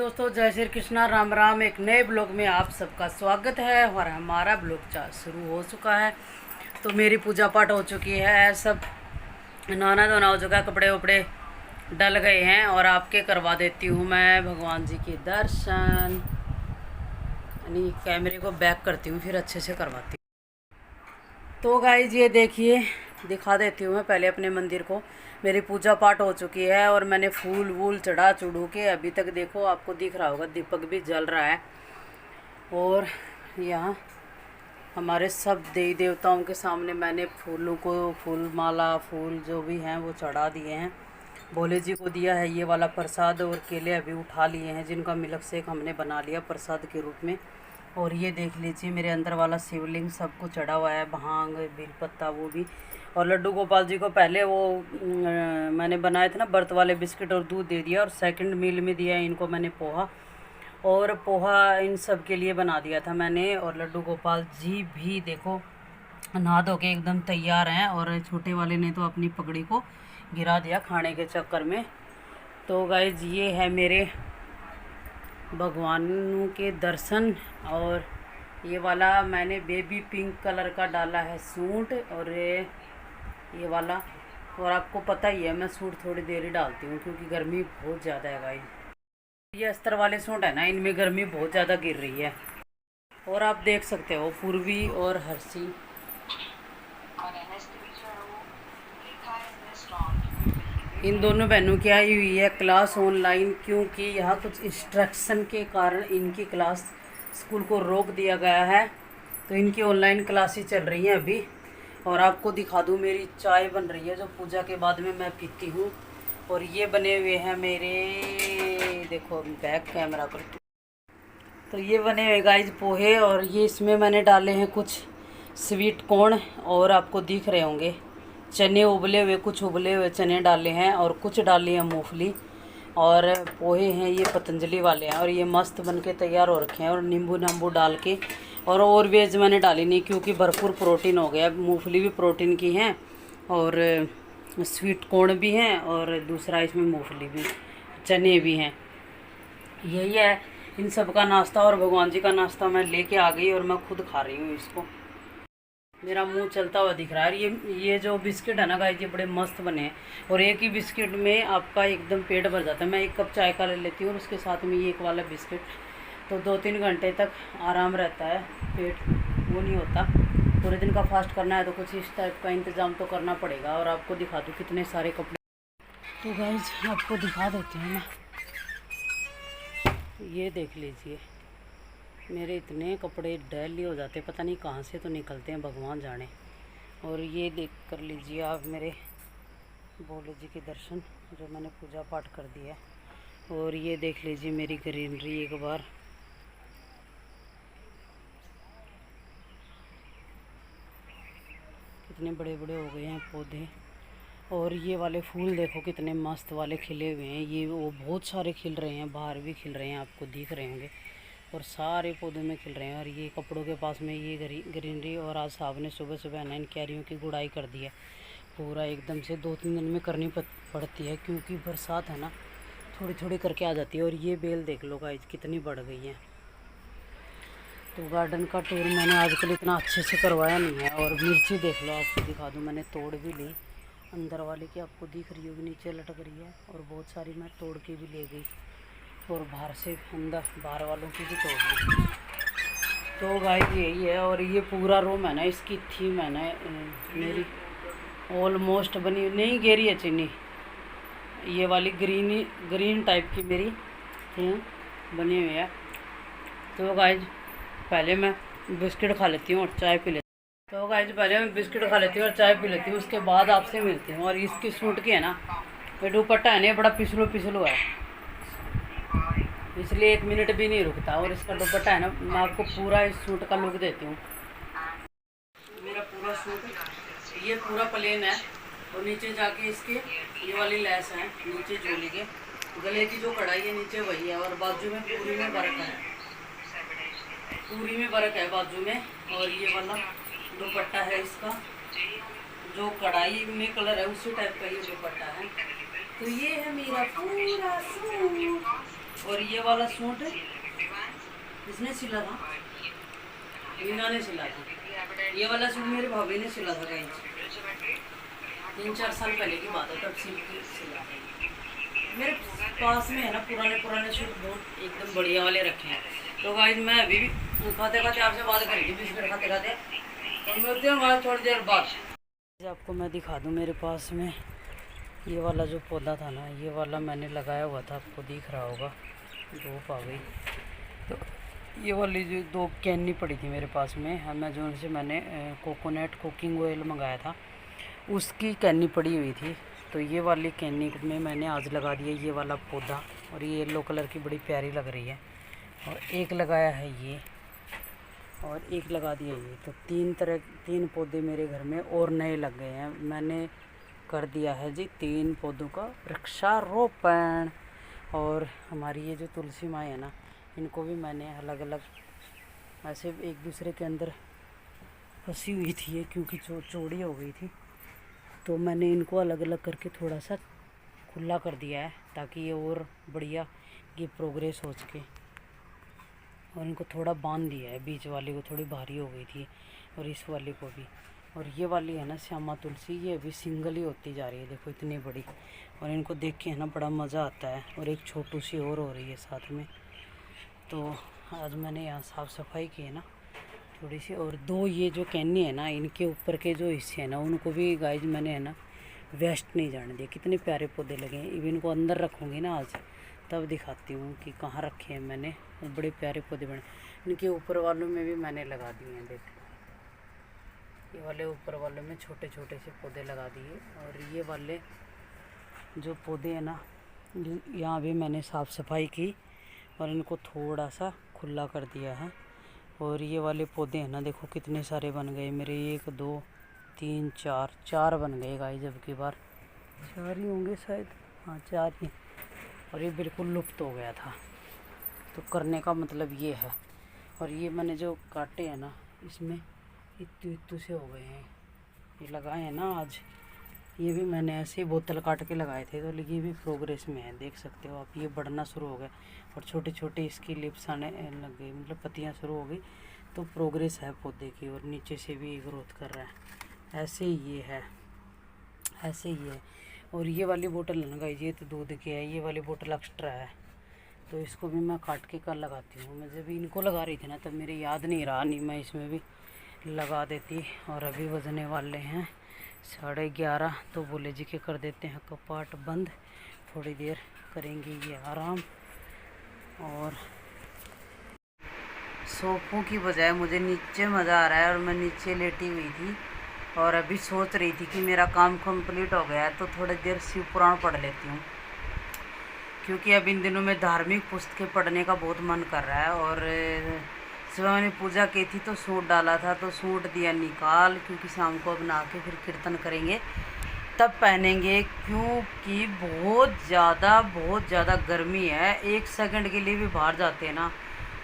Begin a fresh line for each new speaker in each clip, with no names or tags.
दोस्तों, जय श्री कृष्णा, राम राम। एक नए ब्लॉग में आप सबका स्वागत है और हमारा ब्लॉग शुरू हो चुका है। तो मेरी पूजा पाठ हो चुकी है, सब नहाना धोना हो चुका है, कपड़े वपड़े डल गए हैं और आपके करवा देती हूँ मैं भगवान जी के दर्शन। यानी कैमरे को बैक करती हूँ फिर अच्छे से करवाती हूँ। तो गाइज ये देखिए, दिखा देती हूँ मैं पहले अपने मंदिर को। मेरी पूजा पाठ हो चुकी है और मैंने फूल वूल चढ़ा चढ़ू के अभी तक देखो आपको दिख रहा होगा दीपक भी जल रहा है। और यहाँ हमारे सब देवी देवताओं के सामने मैंने फूलों को फूल माला फूल जो भी हैं वो चढ़ा दिए हैं। भोले जी को दिया है ये वाला प्रसाद और केले अभी उठा लिए हैं जिनका मिल्क शेक हमने बना लिया प्रसाद के रूप में। और ये देख लीजिए मेरे अंदर वाला शिवलिंग सब कुछ चढ़ा हुआ है, भांग बेलपत्ता वो भी। और लड्डू गोपाल जी को पहले वो मैंने बनाए थे ना व्रत वाले बिस्किट और दूध दे दिया और सेकंड मील में दिया है इनको मैंने पोहा। और पोहा इन सब के लिए बना दिया था मैंने। और लड्डू गोपाल जी भी देखो नहा धो के एकदम तैयार हैं और छोटे वाले ने तो अपनी पगड़ी को गिरा दिया खाने के चक्कर में। तो गाइज ये है मेरे भगवानों के दर्शन। और ये वाला मैंने बेबी पिंक कलर का डाला है सूट और ये वाला। और आपको पता ही है मैं सूट थोड़ी देर ही डालती हूँ क्योंकि गर्मी बहुत ज़्यादा है गाइस। ये अस्तर वाले सूट है ना, इनमें गर्मी बहुत ज़्यादा गिर रही है। और आप देख सकते हो पूर्वी और हर्षी इन दोनों बहनों की आई हुई है क्लास ऑनलाइन, क्योंकि यहाँ कुछ इंस्ट्रक्शन के कारण इनकी क्लास स्कूल को रोक दिया गया है। तो इनकी ऑनलाइन क्लासेस चल रही हैं अभी। और आपको दिखा दूँ मेरी चाय बन रही है जो पूजा के बाद में मैं पीती हूँ। और ये बने हुए हैं मेरे, देखो बैक कैमरा पर, तो ये बने हुए गाइस पोहे। और ये इसमें मैंने डाले हैं कुछ स्वीट कॉर्न और आपको दिख रहे होंगे चने उबले हुए, कुछ उबले हुए चने डाले हैं और कुछ डाली है मूंगफली। और पोहे हैं ये पतंजलि वाले हैं और ये मस्त बन के तैयार हो रखे हैं। और नींबू नांबू डाल के और वेज मैंने डाली नहीं क्योंकि भरपूर प्रोटीन हो गया। मूंगफली भी प्रोटीन की हैं और स्वीट कॉर्न भी हैं और दूसरा इसमें मूंगफली भी, चने भी हैं। यही है इन सब का नाश्ता। और भगवान जी का नाश्ता मैं लेके आ गई और मैं खुद खा रही हूँ इसको। मेरा मुंह चलता हुआ दिख रहा है। ये जो बिस्किट है ना गाइस, ये बड़े मस्त बने हैं और एक ही बिस्किट में आपका एकदम पेट भर जाता है। मैं एक कप चाय का ले लेती हूँ और उसके साथ में ये एक वाला बिस्किट, तो 2-3 घंटे तक आराम रहता है, पेट वो नहीं होता। पूरे दिन का फास्ट करना है तो कुछ इस टाइप का इंतज़ाम तो करना पड़ेगा। और आपको दिखा दूँ कितने सारे कपड़े, तो गाइस आपको दिखा देती हूँ मैं। ये देख लीजिए मेरे इतने कपड़े डेली हो जाते, पता नहीं कहाँ से तो निकलते हैं भगवान जाने। और ये देख कर लीजिए आप मेरे भोले जी के दर्शन जो मैंने पूजा पाठ कर दिया है। और ये देख लीजिए मेरी ग्रीनरी एक बार, कितने बड़े बड़े हो गए हैं पौधे। और ये वाले फूल देखो कितने मस्त वाले खिले हुए हैं, ये वो बहुत सारे खिल रहे हैं, बाहर भी खिल रहे हैं, आपको दिख रहे होंगे। और सारे पौधों में खिल रहे हैं। और ये कपड़ों के पास में ये ग्रीनरी। और आज साहब ने सुबह सुबह इन क्यारियों की गुड़ाई कर दी है पूरा एकदम से। 2-3 दिन में करनी पड़ती है क्योंकि बरसात है ना, थोड़ी थोड़ी करके आ जाती है। और ये बेल देख लो गाइस कितनी बढ़ गई है। तो गार्डन का टूर मैंने आजकल इतना अच्छे से करवाया नहीं है। और मिर्ची देख लो, आपको दिखा दूँ, मैंने तोड़ भी ली अंदर वाले की, आपको दिख रही होगी नीचे लटक रही है। और बहुत सारी मैं तोड़ के भी ले गई और बाहर से अंदर बाहर वालों की भी तोड़ ली। तो गाइस यही है। और ये पूरा रूम है ना, इसकी थीम है ना मेरी ऑलमोस्ट बनी नहीं घेरी है चीनी, ये वाली ग्रीन टाइप की मेरी थीम बनी हुई है। तो गाइस पहले मैं बिस्किट खा लेती हूँ और चाय पी लेती हूँ। तो गाइस पहले मैं बिस्किट खा लेती हूँ और चाय पी लेती हूँ, उसके बाद आपसे मिलती हूँ। और इसकी सूट की है ना, ये दुपट्टा है ना, बड़ा पिछलू है, इसलिए 1 मिनट भी नहीं रुकता। और इसका दुपट्टा है ना, मैं आपको पूरा इस सूट का लुक देती हूँ। मेरा पूरा सूट ये पूरा प्लेन है और नीचे जाके इसके ये वाली लेस है, नीचे चोली के गले की जो कढ़ाई है नीचे वही है। और बाजू में पूरी में वर्क है, पूरी में वर्क है बाजू में। और ये वाला दुपट्टा है इसका, जो कढ़ाई में कलर है उसी टाइप का ये दुपट्टा है। तो ये है मेरा पूरा सूट। और ये वाला सूट किसने सिला था? मीना ने सिला था। ये वाला सूट मेरे भाभी ने सिला था गाइस, 3-4 साल पहले की बात है, तब सिला था। मेरे पास में है ना पुराने पुराने सूट बहुत एकदम बढ़िया वाले रखे हैं। तो गाइस मैं अभी भी खाते खाते आपसे बात करेंगे, बिस्किट खाते खाते, और मिलते हैं बाद थोड़ी देर बाद। आपको मैं दिखा दूँ, मेरे पास में ये वाला जो पौधा था ना, ये वाला मैंने लगाया हुआ था, आपको दिख रहा होगा, धूप आ गई। तो ये वाली जो 2 कैनी पड़ी थी मेरे पास में, अमेजोन से मैंने कोकोनट कुकिंग ऑयल मंगाया था, उसकी कैनी पड़ी हुई थी। तो ये वाली कैनी में मैंने आज लगा दिया ये वाला पौधा, और ये येलो कलर की बड़ी प्यारी लग रही है। और एक लगाया है ये, और एक लगा दिया ये। तो 3 पौधे मेरे घर में और नए लग गए हैं। मैंने कर दिया है जी 3 पौधों का वृक्षारोपण। और हमारी ये जो तुलसी माँ है ना, इनको भी मैंने अलग अलग ऐसे एक दूसरे के अंदर फंसी हुई थी ये, क्योंकि चौड़ी हो गई थी, तो मैंने इनको अलग अलग करके थोड़ा सा खुला कर दिया है, ताकि ये और बढ़िया ये प्रोग्रेस हो सके। और इनको थोड़ा बांध दिया है, बीच वाली को थोड़ी भारी हो गई थी, और इस वाली को भी। और ये वाली है ना श्यामा तुलसी, ये अभी सिंगल ही होती जा रही है, देखो इतनी बड़ी। और इनको देख के है ना बड़ा मज़ा आता है। और एक छोटू सी और हो रही है साथ में। तो आज मैंने यहाँ साफ़ सफाई की है ना थोड़ी सी। और 2 ये जो कैनी है ना, इनके ऊपर के जो हिस्से हैं ना, उनको भी गाइज मैंने है ना वेस्ट नहीं जाने दिया। कितने प्यारे पौधे लगे हैं। इवन इनको अंदर रखूँगी ना आज, तब दिखाती हूँ कि कहाँ रखे हैं मैंने। और बड़े प्यारे पौधे बने। इनके ऊपर वालों में भी मैंने लगा दिए हैं, देखो ये वाले ऊपर वालों में छोटे छोटे से पौधे लगा दिए। और ये वाले जो पौधे हैं ना, यहाँ भी मैंने साफ़ सफाई की और इनको थोड़ा सा खुला कर दिया है। और ये वाले पौधे हैं ना, देखो कितने सारे बन गए मेरे। 1 2 3 4 बन गए गाइस। अब की बार 4 ही होंगे शायद, हाँ 4 ही। और ये बिल्कुल लुप्त हो गया था, तो करने का मतलब ये है। और ये मैंने जो काटे हैं ना, इसमें इत्तू से हो गए हैं। ये लगाए हैं ना आज, ये भी मैंने ऐसे ही बोतल काट के लगाए थे, तो ये भी प्रोग्रेस में है, देख सकते हो आप। ये बढ़ना शुरू हो गया और छोटे छोटे इसकी लिप्स आने लग गई, मतलब पत्तियाँ शुरू हो गई। तो प्रोग्रेस है पौधे की, और नीचे से भी ग्रोथ कर रहा है। ऐसे ही ये है, ऐसे ही है। और ये वाली बोतल लगाई, ये तो दूध की है, ये वाली बोतल एक्स्ट्रा है, तो इसको भी मैं काट के कल लगाती हूँ। मैं जब इनको लगा रही थी ना, तब मेरे याद नहीं रहा, नहीं मैं इसमें भी लगा देती। और अभी बजने वाले हैं 11:30, तो बोले जी के कर देते हैं कपाट बंद, थोड़ी देर करेंगे ये आराम। और सोफों की बजाय मुझे नीचे मज़ा आ रहा है, और मैं नीचे लेटी हुई थी और अभी सोच रही थी कि मेरा काम कंप्लीट हो गया है, तो थोड़ी देर शिव पुराण पढ़ लेती हूँ, क्योंकि अब इन दिनों में धार्मिक पुस्तकें पढ़ने का बहुत मन कर रहा है। और सुबह मैंने पूजा की थी तो सूट डाला था, तो सूट दिया निकाल, क्योंकि शाम को अब नहा के फिर कीर्तन करेंगे तब पहनेंगे, क्योंकि बहुत ज़्यादा गर्मी है। 1 सेकंड के लिए भी बाहर जाते हैं ना,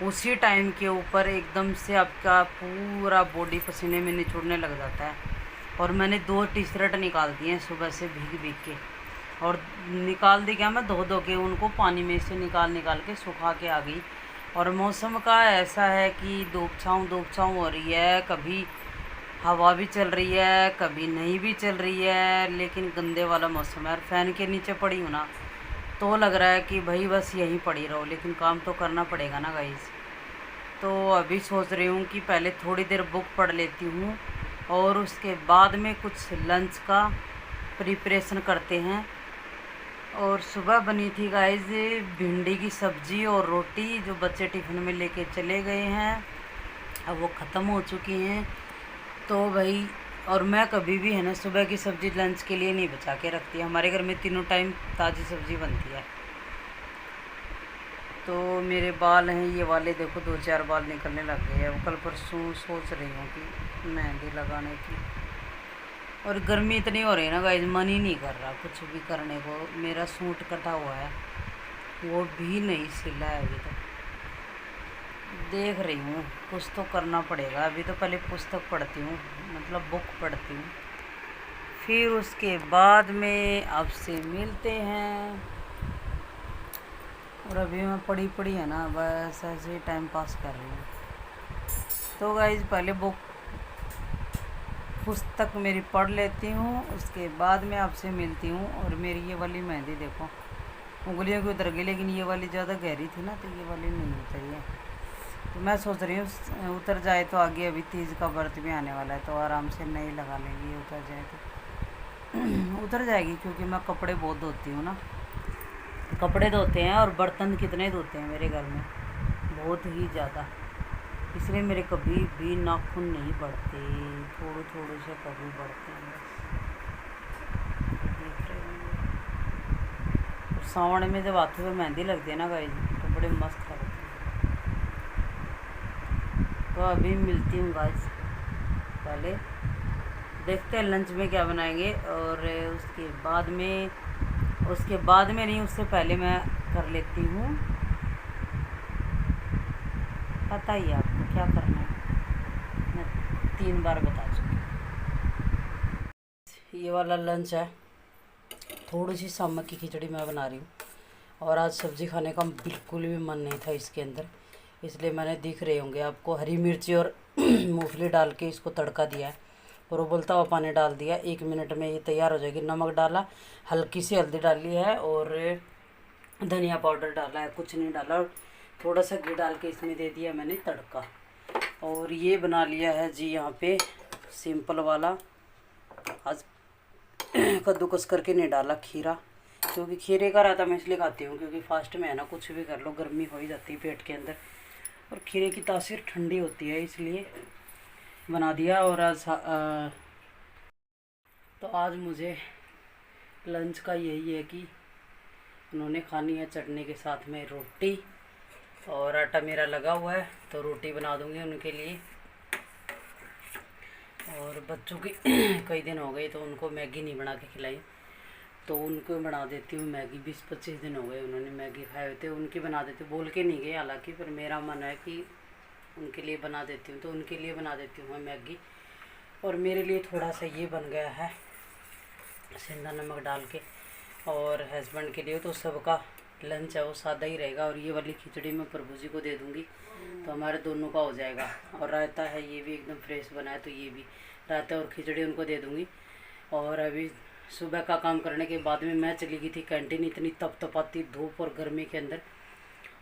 उसी टाइम के ऊपर एकदम से आपका पूरा बॉडी पसीने में निचोड़ने लग जाता है। और मैंने 2 टी-शर्ट निकाल दी हैं सुबह से भीग भीग के, और निकाल दी क्या, मैं धो के उनको पानी में से निकाल के सुखा के आ गई। और मौसम का ऐसा है कि धूप छाँव हो रही है, कभी हवा भी चल रही है, कभी नहीं भी चल रही है, लेकिन गंदे वाला मौसम है। और फ़ैन के नीचे पड़ी हूँ ना, तो लग रहा है कि भाई बस यहीं पड़ी रहो, लेकिन काम तो करना पड़ेगा ना गाइस। तो अभी सोच रही हूँ कि पहले थोड़ी देर बुक पढ़ लेती हूँ, और उसके बाद में कुछ लंच का प्रिपरेशन करते हैं। और सुबह बनी थी गाइस भिंडी की सब्ज़ी और रोटी, जो बच्चे टिफ़िन में लेके चले गए हैं, अब वो ख़त्म हो चुकी हैं। तो भाई, और मैं कभी भी है ना सुबह की सब्ज़ी लंच के लिए नहीं बचा के रखती। हमारे घर में तीनों टाइम ताज़ी सब्ज़ी बनती है। तो मेरे बाल हैं ये वाले, देखो 2-4 बाल निकलने लग गए हैं। वो कल परसों सोच रही हूँ कि मेहंदी लगाने की, और गर्मी इतनी हो रही है ना गाइस, मन ही नहीं कर रहा कुछ भी करने को। मेरा सूट कटा हुआ है, वो भी नहीं सिला है अभी तक। देख रही हूँ कुछ तो करना पड़ेगा। अभी तो पहले पुस्तक पढ़ती हूँ, मतलब बुक पढ़ती हूँ, फिर उसके बाद में आपसे मिलते हैं। और अभी मैं पढ़ी है ना, बस ऐसे ही टाइम पास कर रही हूँ। तो गाइज पहले बुक पुस्तक मेरी पढ़ लेती हूँ, उसके बाद में आपसे मिलती हूँ। और मेरी ये वाली मेहंदी देखो, उंगलियों की उतर गई, लेकिन ये वाली ज़्यादा गहरी थी ना, तो ये वाली नहीं उतरी है। तो मैं सोच रही हूँ उतर जाए तो आगे अभी तीज का व्रत भी आने वाला है, तो आराम से नहीं लगा लेंगी, उतर जाए तो उतर जाएगी। क्योंकि मैं कपड़े बहुत धोती हूँ ना, कपड़े धोते हैं और बर्तन कितने धोते हैं मेरे घर में, बहुत ही ज़्यादा। इसलिए मेरे कभी भी नाखून नहीं बढ़ते, थोड़े थोड़े से कभी बढ़ते हैं बस। देख रहे होंगे सावन में जब हाथों पे मेहंदी लगती है ना गाइस, तो बड़े मस्त लगते हैं। तो अभी मिलती हूँ गाइस, पहले देखते हैं लंच में क्या बनाएंगे, और उसके बाद में नहीं, उससे पहले मैं कर लेती हूँ, पता ही है आपको क्या करना है, मैं 3 बार बता चुकी। ये वाला लंच है, थोड़ी सी सामक की खिचड़ी मैं बना रही हूँ, और आज सब्ज़ी खाने का बिल्कुल भी मन नहीं था इसके अंदर, इसलिए मैंने दिख रहे होंगे आपको हरी मिर्ची और मूंगफली डाल के इसको तड़का दिया है, और उबलता हुआ पानी डाल दिया। 1 मिनट में ये तैयार हो जाएगी। नमक डाला, हल्की सी हल्दी डाली है, और धनिया पाउडर डाला है, कुछ नहीं डाला, और थोड़ा सा घी डाल के इसमें दे दिया मैंने तड़का। और ये बना लिया है जी यहाँ पे सिंपल वाला, आज कद्दूकस करके नहीं डाला खीरा, क्योंकि खीरे का रायता मैं इसलिए खाती हूँ क्योंकि फास्ट में है ना, कुछ भी कर लो गर्मी हो ही जाती है पेट के अंदर, और खीरे की तासीर ठंडी होती है, इसलिए बना दिया। और तो आज मुझे लंच का यही है कि उन्होंने खानी है चटनी के साथ में रोटी, और आटा मेरा लगा हुआ है तो रोटी बना दूंगी उनके लिए। और बच्चों की कई दिन हो गए तो उनको मैगी नहीं बना के खिलाई, तो उनको बना देती हूँ मैगी। 20-25 दिन हो गए उन्होंने मैगी खाए हुए थे, उनकी बना देती हूँ, बोल के नहीं गए हालांकि, पर मेरा मन है कि उनके लिए बना देती हूँ, तो उनके लिए बना देती हूँ मैं मैगी। और मेरे लिए थोड़ा सा ये बन गया है सेंधा नमक डाल के, और हस्बैंड के लिए तो सबका लंच है वो सादा ही रहेगा। और ये वाली खिचड़ी मैं प्रभु जी को दे दूँगी, तो हमारे दोनों का हो जाएगा। और रायता है, ये भी एकदम फ्रेश बना है, तो ये भी रायता और खिचड़ी उनको दे दूँगी। और अभी सुबह का काम करने के बाद में मैं चली गई थी कैंटीन, इतनी तपतपाती धूप और गर्मी के अंदर,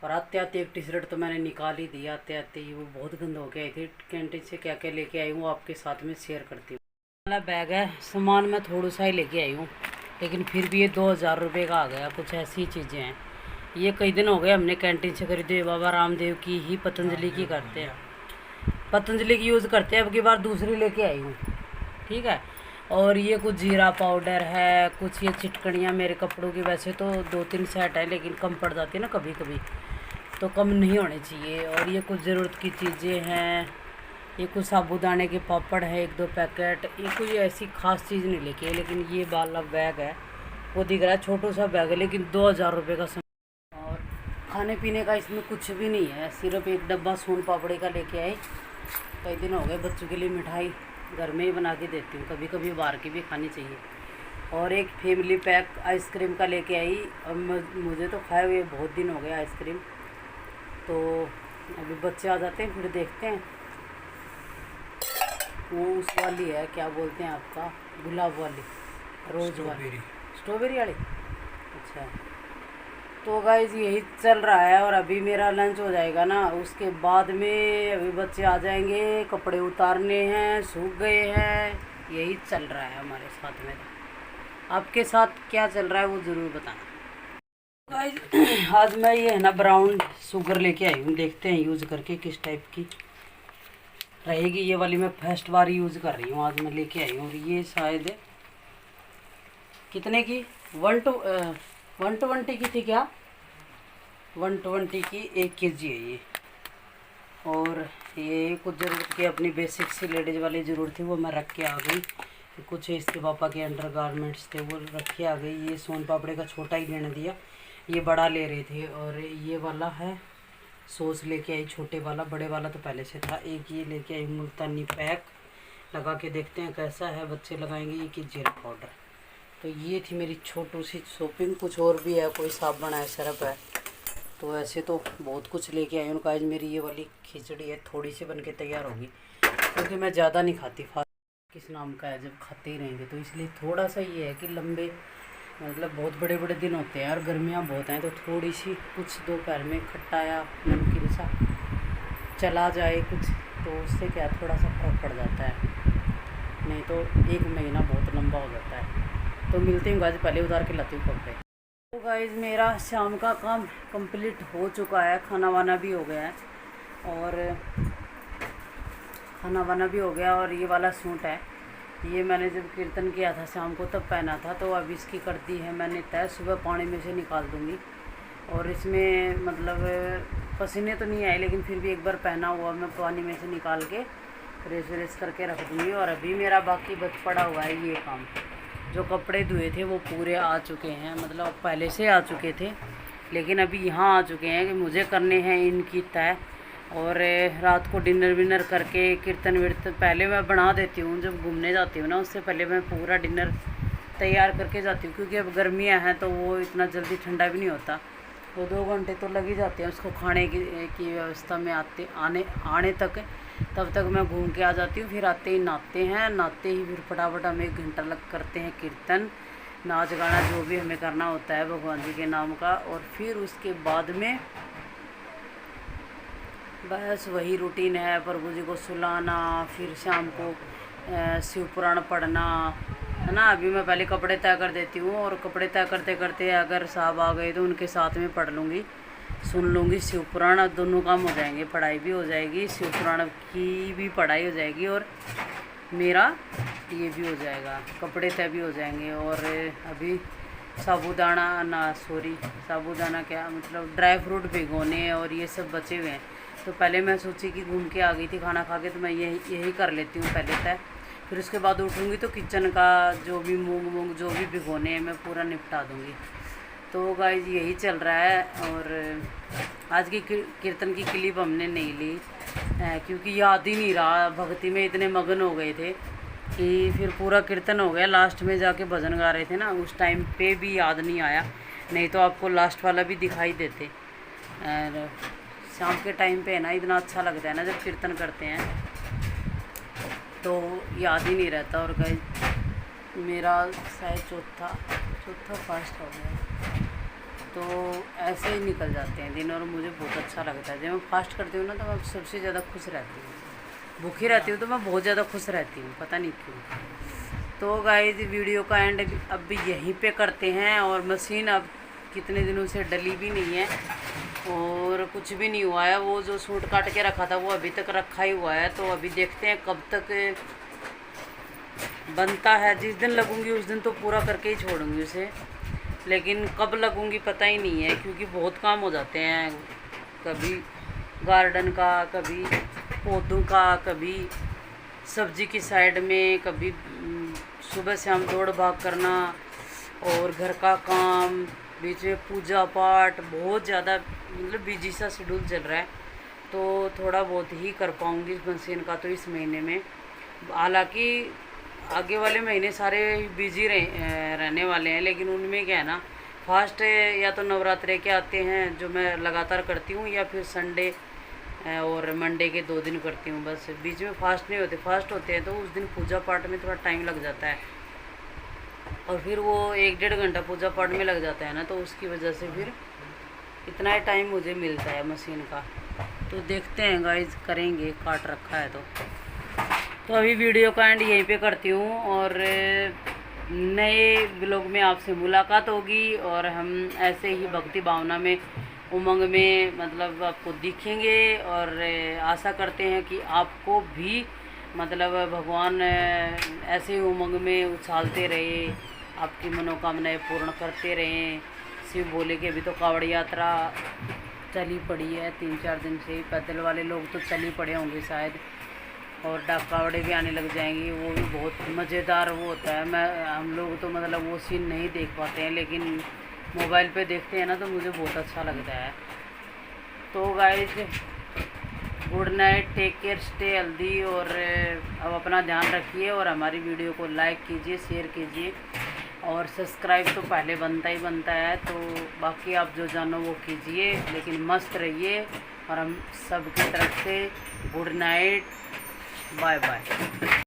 और आते आते एक टी शर्ट तो मैंने निकाल ही दी, आते आते ही वो बहुत गंदा हो के आई थी। कैंटीन से क्या क्या लेके आई हूँ आपके साथ में शेयर करती हूँ। वाला बैग है, सामान मैं थोड़ा सा ही लेके आई हूँ, लेकिन फिर भी ये 2000 रुपये का आ गया। कुछ ऐसी चीज़ें हैं, ये कई दिन हो गए हमने कैंटीन से खरीदे, बाबा रामदेव की ही, पतंजलि की करते हैं, पतंजलि की यूज़ करते हैं। अब की बार दूसरी लेके आई हूँ, ठीक है। और ये कुछ जीरा पाउडर है, कुछ ये चिटकनियाँ मेरे कपड़ों की, वैसे तो 2-3 सेट है, लेकिन कम पड़ जाती है ना कभी कभी, तो कम नहीं होने चाहिए। और ये कुछ ज़रूरत की चीज़ें हैं, ये कुछ साबुदाने के पापड़ है 1-2 पैकेट, ये कोई ऐसी ख़ास चीज़ नहीं लेके। लेकिन ये वाला बैग है वो दिख रहा है छोटू सा बैग है, लेकिन 2000 रुपये का। और खाने पीने का इसमें कुछ भी नहीं है, सिर्फ एक डब्बा सोन पापड़ी का लेके आए। कई दिन हो गए, बच्चों के लिए मिठाई घर में ही बना के देती हूँ, कभी कभी बाहर की भी खानी चाहिए। और एक फैमिली पैक आइसक्रीम का लेके आई, अब मुझे तो खाए हुए बहुत दिन हो गए आइसक्रीम, तो अभी बच्चे आ जाते हैं फिर देखते हैं। वो उस वाली है, क्या बोलते हैं आपका, गुलाब वाली, रोज़ वाली, स्ट्रॉबेरी वाली, अच्छा। तो गाइज यही चल रहा है। और अभी मेरा लंच हो जाएगा ना, उसके बाद में अभी बच्चे आ जाएंगे, कपड़े उतारने हैं, सूख गए हैं, यही चल रहा है हमारे साथ में। आपके साथ क्या चल रहा है वो ज़रूर बताना गाइज। आज मैं ये है ना ब्राउन शुगर लेके आई हूँ, देखते हैं यूज़ करके किस टाइप की रहेगी। ये वाली मैं फर्स्ट बार यूज़ कर रही हूँ, आज मैं लेके आई हूँ। और ये शायद कितने की 120 की थी क्या, 120 की 1 kg है ये। और ये कुछ ज़रूरत की अपनी बेसिक सी लेडीज़ वाली ज़रूरत थी, वो मैं रख के आ गई। कुछ इसके पापा के अंडर गारमेंट्स थे, वो रख के आ गई। ये सोन पापड़े का छोटा ही लेने दिया, ये बड़ा ले रहे थे। और ये वाला है सॉस लेके आई, छोटे वाला, बड़े वाला तो पहले से था। एक ये लेके आई मुल्तानी पैक, लगा के देखते हैं कैसा है, बच्चे लगाएंगे। ये की जीरा पाउडर। तो ये थी मेरी छोटी सी शॉपिंग। कुछ और भी है, कोई साबुन है, सरफ है, तो ऐसे तो बहुत कुछ लेके आई हूँ गाइस। मेरी ये वाली खिचड़ी है, थोड़ी सी बन के तैयार होगी क्योंकि मैं ज़्यादा नहीं खाती। फास्ट किस नाम का है, जब खाते ही रहेंगे तो इसलिए थोड़ा सा ये है कि लंबे मतलब बहुत बड़े बड़े दिन होते हैं और गर्मियाँ बहुत हैं, तो थोड़ी सी कुछ दोपहर में खट्टा या नमकीन सा चला जाए कुछ, तो उससे क्या थोड़ा सा फर्क पड़ जाता है, नहीं तो एक महीना बहुत लंबा हो जाता है। तो मिलते हैं गाइस, पहले उतार के लाती हूँ कपड़े। तो गाइस मेरा शाम का काम कंप्लीट हो चुका है, खाना वाना भी हो गया है और खाना वाना भी हो गया। और ये वाला सूट है, ये मैंने जब कीर्तन किया था शाम को तब पहना था, तो अब इसकी कर दी है मैंने तय, सुबह पानी में से निकाल दूँगी। और इसमें मतलब पसीने तो नहीं आए, लेकिन फिर भी एक बार पहना हुआ मैं पानी में से निकाल के प्रेस व्रेस करके रख दूँगी। और अभी मेरा बाकी बच पड़ा हुआ है ये काम, जो कपड़े धुए थे वो पूरे आ चुके हैं, मतलब पहले से आ चुके थे, लेकिन अभी यहाँ आ चुके हैं कि मुझे करने हैं इनकी तय। और रात को डिनर विनर करके कीर्तन विर्तन पहले मैं बना देती हूँ, जब घूमने जाती हूँ ना उससे पहले मैं पूरा डिनर तैयार करके जाती हूँ, क्योंकि अब गर्मियाँ हैं तो वो इतना जल्दी ठंडा भी नहीं होता, तो 2 घंटे तो लग ही जाते हैं उसको खाने की व्यवस्था में आने तक। तब तक मैं घूम के आ जाती हूँ, फिर आते ही नहाते हैं, नहाते ही फिर फटाफट हम 1 घंटा लग करते हैं कीर्तन, नाच गाना जो भी हमें करना होता है भगवान जी के नाम का। और फिर उसके बाद में बस वही रूटीन है, प्रभु जी को सुलाना, फिर शाम को शिव पुराण पढ़ना है ना। अभी मैं पहले कपड़े तय कर देती हूँ, और कपड़े तय करते करते अगर साहब आ गए तो उनके साथ में पढ़ लूँगी, सुन लूँगी शिव पुराण, दोनों काम हो जाएंगे, पढ़ाई भी हो जाएगी, शिव पुराण की भी पढ़ाई हो जाएगी और मेरा ये भी हो जाएगा, कपड़े तय भी हो जाएंगे। और अभी साबूदाना क्या मतलब ड्राई फ्रूट भिगोने और ये सब बचे हुए हैं, तो पहले मैं सोची कि घूम के आ गई थी खाना खा के, तो मैं यही कर लेती हूँ पहले तय, फिर उसके बाद उठूँगी तो किचन का जो भी मूंग जो भी भिगोने हैं मैं पूरा निपटा दूँगी। तो गाइस यही चल रहा है। और आज की कीर्तन की क्लिप हमने नहीं ली क्योंकि याद ही नहीं रहा, भक्ति में इतने मगन हो गए थे कि फिर पूरा कीर्तन हो गया, लास्ट में जाके भजन गा रहे थे ना, उस टाइम पे भी याद नहीं आया, नहीं तो आपको लास्ट वाला भी दिखाई देते। और शाम के टाइम पे है ना इतना अच्छा लगता है ना जब कीर्तन करते हैं, तो याद ही नहीं रहता। और गाइस मेरा शायद चौथा फास्ट हो गया, तो ऐसे ही निकल जाते हैं दिन, और मुझे बहुत अच्छा लगता है। जब मैं फास्ट करती हूँ ना तो मैं सबसे ज़्यादा खुश रहती हूँ, भूखी रहती हूँ तो मैं बहुत ज़्यादा खुश रहती हूँ, पता नहीं क्यों। तो गाइस वीडियो का एंड अब भी यहीं पे करते हैं। और मशीन अब कितने दिनों से डली भी नहीं है और कुछ भी नहीं हुआ है, वो जो सूट काट के रखा था वो अभी तक रखा ही हुआ है, तो अभी देखते हैं कब तक बनता है। जिस दिन लगूंगी उस दिन तो पूरा करके ही छोड़ूंगी उसे, लेकिन कब लगूंगी पता ही नहीं है, क्योंकि बहुत काम हो जाते हैं, कभी गार्डन का, कभी पौधों का, कभी सब्जी की साइड में, कभी सुबह शाम दौड़ भाग करना और घर का काम, बीच में पूजा पाठ, बहुत ज़्यादा मतलब बिजी सा शेड्यूल चल रहा है, तो थोड़ा बहुत ही कर पाऊँगी इस मशीन का तो इस महीने में। हालांकि आगे वाले महीने सारे बिजी रहने वाले हैं, लेकिन उनमें क्या है ना, फास्ट या तो नवरात्रे के आते हैं जो मैं लगातार करती हूँ, या फिर संडे और मंडे के 2 दिन करती हूँ, बस बीच में फास्ट नहीं होते। फास्ट होते हैं तो उस दिन पूजा पाठ में थोड़ा टाइम लग जाता है, और फिर वो 1-1.5 घंटा पूजा पाठ में लग जाता है ना, तो उसकी वजह से फिर इतना ही टाइम मुझे मिलता है मशीन का। तो देखते हैं गाइस, करेंगे, काट रखा है तो अभी वीडियो का एंड यहीं पे करती हूँ, और नए ब्लॉग में आपसे मुलाकात होगी, और हम ऐसे ही भक्ति भावना में, उमंग में मतलब आपको दिखेंगे। और आशा करते हैं कि आपको भी मतलब भगवान ऐसे ही उमंग में उछालते रहे, आपकी मनोकामनाएं पूर्ण करते रहें। शिव बोले कि अभी तो कावड़ यात्रा चली पड़ी है 3-4 दिन से, पैदल वाले लोग तो चल ही पड़े होंगे शायद, और डाक कावड़े भी आने लग जाएंगी, वो भी बहुत मज़ेदार वो होता है। हम लोग तो मतलब वो सीन नहीं देख पाते हैं, लेकिन मोबाइल पे देखते हैं ना तो मुझे बहुत अच्छा लगता है। तो guys good night, take care, stay healthy, और अब अपना ध्यान रखिए, और हमारी वीडियो को लाइक कीजिए, शेयर कीजिए, और सब्सक्राइब तो पहले बनता ही बनता है, तो बाकी आप जो जानो वो कीजिए, लेकिन मस्त रहिए। और हम सबकी तरफ से गुड नाइट, बाय बाय।